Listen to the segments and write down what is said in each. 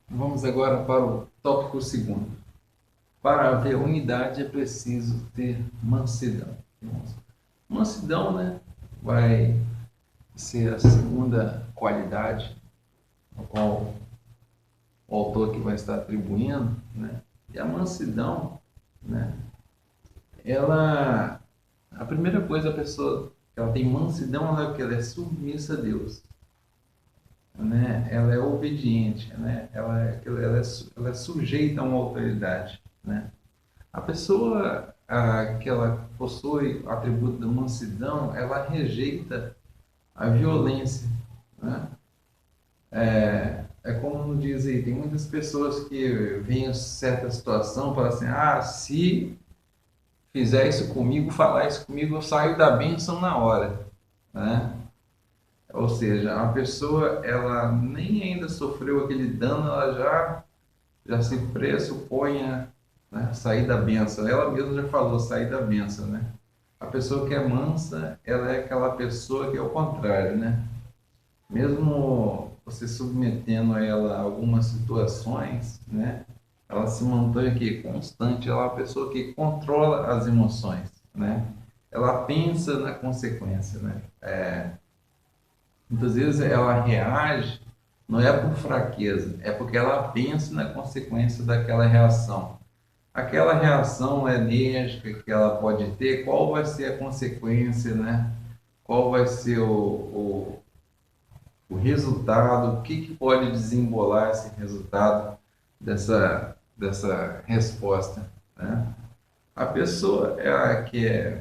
Vamos agora para o tópico segundo. Para haver unidade é preciso ter mansidão. Mansidão, né, vai ser a segunda qualidade a qual o autor que vai estar atribuindo, né? E a mansidão, né, ela a primeira coisa a pessoa ela tem mansidão, ela que ela é submissa a Deus, né? Ela é obediente, né? Ela é sujeita a uma autoridade, né? A pessoa que ela possui o atributo da mansidão, ela rejeita a violência, né? É como diz aí, tem muitas pessoas que veem certa situação e falam assim, se fizer isso comigo, falar isso comigo, eu saio da bênção na hora, né? Ou seja, a pessoa, ela nem ainda sofreu aquele dano, ela já se pressupõe a, né, sair da benção. Ela mesma já falou, sair da benção, né? A pessoa que é mansa, ela é aquela pessoa que é o contrário, né? Mesmo você submetendo a ela a algumas situações, né? Ela se mantém aqui constante, ela é uma pessoa que controla as emoções, né? Ela pensa na consequência, né? Muitas vezes ela reage não é por fraqueza, é porque ela pensa na consequência daquela reação. Aquela reação enérgica que ela pode ter, qual vai ser a consequência, né? Qual vai ser o resultado, o que pode desembolar esse resultado dessa resposta, né? A pessoa que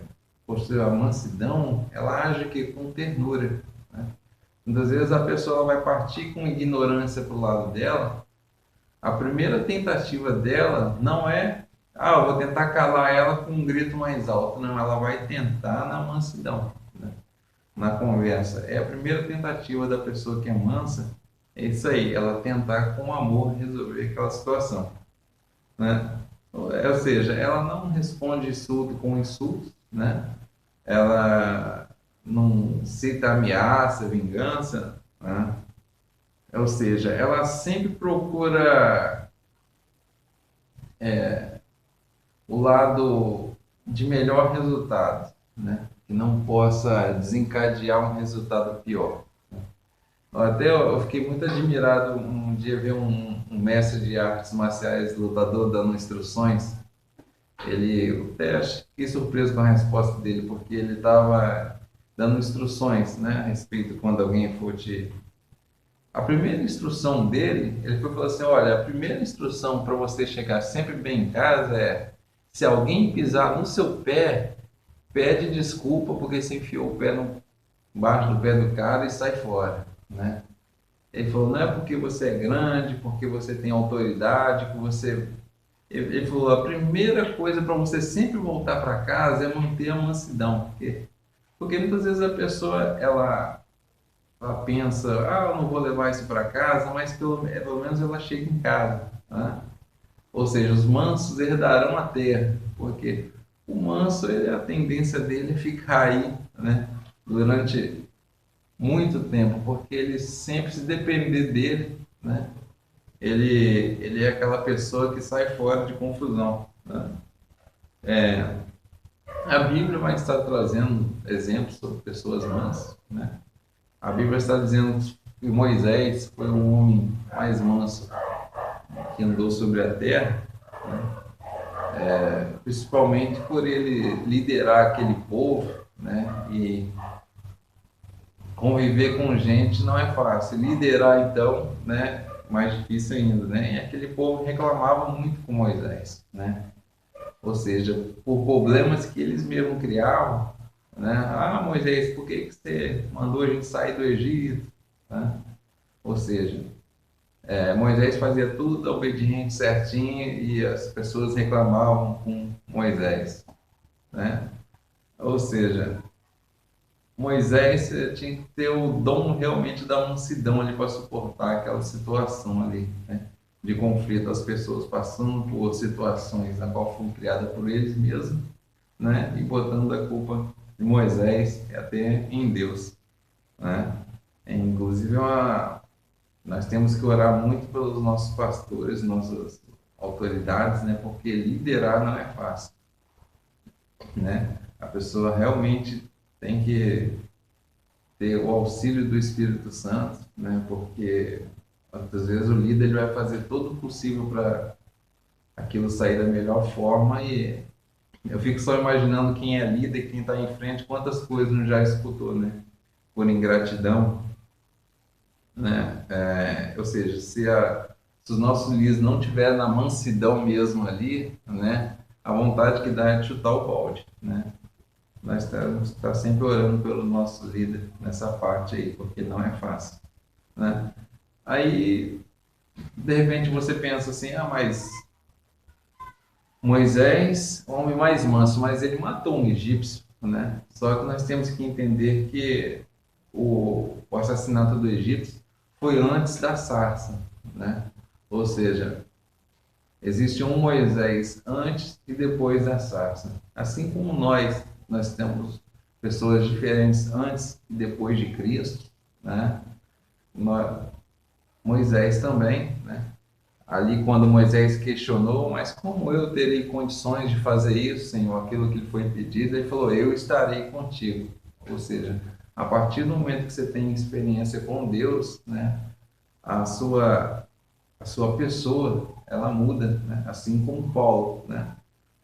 possui a mansidão, ela age aqui com ternura, né? Muitas vezes a pessoa vai partir com ignorância para o lado dela. A primeira tentativa dela não é, eu vou tentar calar ela com um grito mais alto. Não, ela vai tentar na mansidão, né? Na conversa. É a primeira tentativa da pessoa que é mansa, é isso aí, ela tentar com amor resolver aquela situação, né? Ou seja, ela não responde insulto com insulto, né? Ela não cita ameaça, vingança, né? Ou seja, ela sempre procura o lado de melhor resultado, né? Que não possa desencadear um resultado pior. Até eu fiquei muito admirado um dia ver um mestre de artes marciais, lutador, dando instruções. Ele até fiquei surpreso com a resposta dele, porque ele estava dando instruções, né, a respeito quando alguém for te. A primeira instrução dele, ele foi falou assim: olha, a primeira instrução para você chegar sempre bem em casa é: se alguém pisar no seu pé, pede desculpa porque você enfiou o pé no, embaixo do pé do cara e sai fora, né? Ele falou: não é porque você é grande, porque você tem autoridade, que você. Ele falou: a primeira coisa para você sempre voltar para casa é manter a mansidão, porque muitas vezes a pessoa ela pensa, eu não vou levar isso para casa, mas pelo menos ela chega em casa, né? Ou seja, os mansos herdarão a terra, porque o manso, a tendência dele é ficar aí, né, durante muito tempo, porque ele sempre, se depender dele, né, ele é aquela pessoa que sai fora de confusão, né? A Bíblia vai estar trazendo exemplos sobre pessoas mansas, né? A Bíblia está dizendo que Moisés foi o homem mais manso que andou sobre a terra, né? Principalmente por ele liderar aquele povo, né? E conviver com gente não é fácil. Liderar, então, né? Mais difícil ainda, né? E aquele povo reclamava muito com Moisés, né? Ou seja, por problemas que eles mesmos criavam, né? Moisés, por que você mandou a gente sair do Egito? Né? Ou seja, Moisés fazia tudo obediente, certinho, e as pessoas reclamavam com Moisés, né? Ou seja, Moisés tinha que ter o dom realmente da mansidão ali para suportar aquela situação ali, né, de conflito, as pessoas passando por situações na qual foram criadas por eles mesmos, né, e botando a culpa de Moisés e até em Deus, né? Inclusive Nós temos que orar muito pelos nossos pastores, nossas autoridades, né? Porque liderar não é fácil, né? A pessoa realmente tem que ter o auxílio do Espírito Santo, né? Porque muitas vezes o líder ele vai fazer todo o possível para aquilo sair da melhor forma e eu fico só imaginando quem é líder, quem está em frente, quantas coisas não já escutou, né? Por ingratidão, né? Ou seja, se os nossos líderes não tiverem na mansidão mesmo ali, né? A vontade que dá é de chutar o balde, né? Nós temos que estar sempre orando pelo nosso líder nessa parte aí, porque não é fácil, né? Aí, de repente você pensa assim, ah, mas Moisés, homem mais manso, mas ele matou um egípcio, né? Só que nós temos que entender que o assassinato do egípcio foi antes da sarça, né? Ou seja, existe um Moisés antes e depois da sarça. Assim como nós temos pessoas diferentes antes e depois de Cristo, né? Moisés também, né? Ali quando Moisés questionou, mas como eu terei condições de fazer isso, Senhor, aquilo que lhe foi pedido, ele falou, eu estarei contigo. Ou seja, a partir do momento que você tem experiência com Deus, né, a sua, a sua pessoa, ela muda, né? Assim como Paulo, né?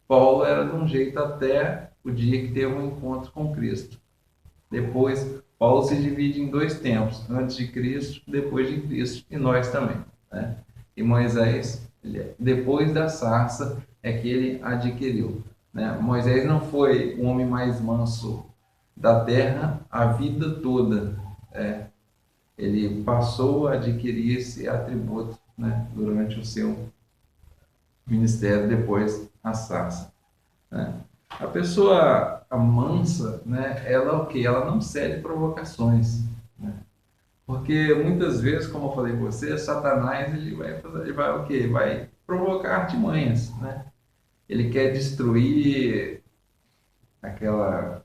Paulo era de um jeito até o dia que teve um encontro com Cristo. Depois, Paulo se divide em dois tempos, antes de Cristo, depois de Cristo, e nós também, né? E Moisés, depois da sarça, é que ele adquiriu, né? Moisés não foi o homem mais manso da terra a vida toda, ele passou a adquirir esse atributo, né? Durante o seu ministério, depois a sarça, né? A pessoa a mansa, né? Ela o que? Ela não cede provocações, né? Porque muitas vezes, como eu falei com você, Satanás ele vai o quê? Vai provocar artimanhas, né? Ele quer destruir aquela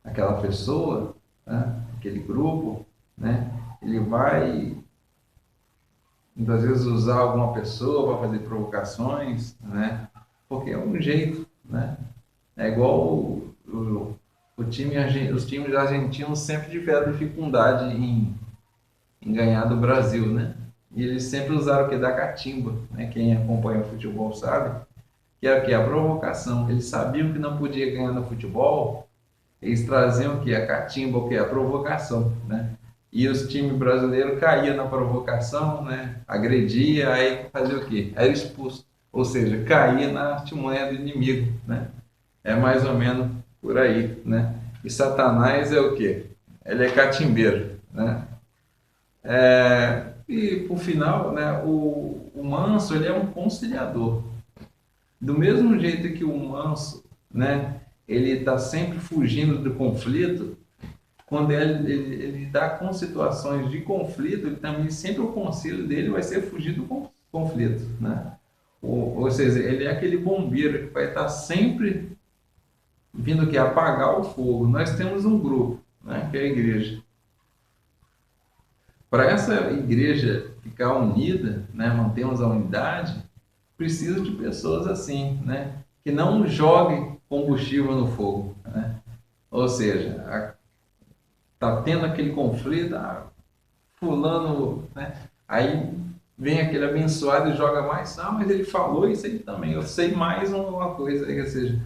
aquela pessoa, né? Aquele grupo, né? Ele vai muitas vezes usar alguma pessoa para fazer provocações, né? Porque é um jeito, né? É igual os times argentinos sempre tiveram dificuldade em ganhar do Brasil, né? E eles sempre usaram o que? Da catimba, né? Quem acompanha o futebol sabe, que é o que? A provocação. Eles sabiam que não podia ganhar no futebol, eles traziam o que? A catimba, o que? A provocação, né? E os times brasileiros caíam na provocação, né? Agredia, aí fazia o quê? Era expulso. Ou seja, caía na artimanha do inimigo, né? É mais ou menos por aí, né? E Satanás é o quê? Ele é catimbeiro, né? E por final, né? O manso ele é um conciliador. Do mesmo jeito que o manso, né? Ele está sempre fugindo do conflito. Quando ele dá com situações de conflito, ele também sempre o conselho dele vai ser fugir do conflito, né? Ou seja, ele é aquele bombeiro que vai estar sempre vindo aqui apagar o fogo. Nós temos um grupo, né, que é a igreja. Para essa igreja ficar unida, né, mantermos a unidade, precisa de pessoas assim, né, que não joguem combustível no fogo, né? Ou seja, tá tendo aquele conflito, fulano, né? Aí vem aquele abençoado e joga mais, mas ele falou isso aí também, eu sei mais uma coisa, ou seja,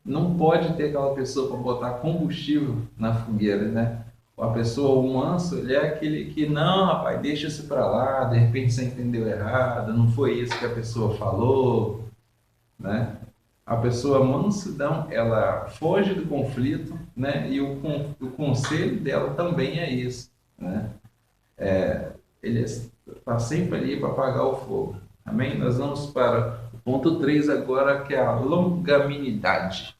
não pode ter aquela pessoa para botar combustível na fogueira, né? A pessoa, o manso, ele é aquele que, não, rapaz, deixa isso para lá, de repente você entendeu errado, não foi isso que a pessoa falou, né? A pessoa mansidão, ela foge do conflito, né? E o conselho dela também é isso, né? Ele está sempre ali para apagar o fogo. Amém? Nós vamos para o ponto 3 agora, que é a longanimidade.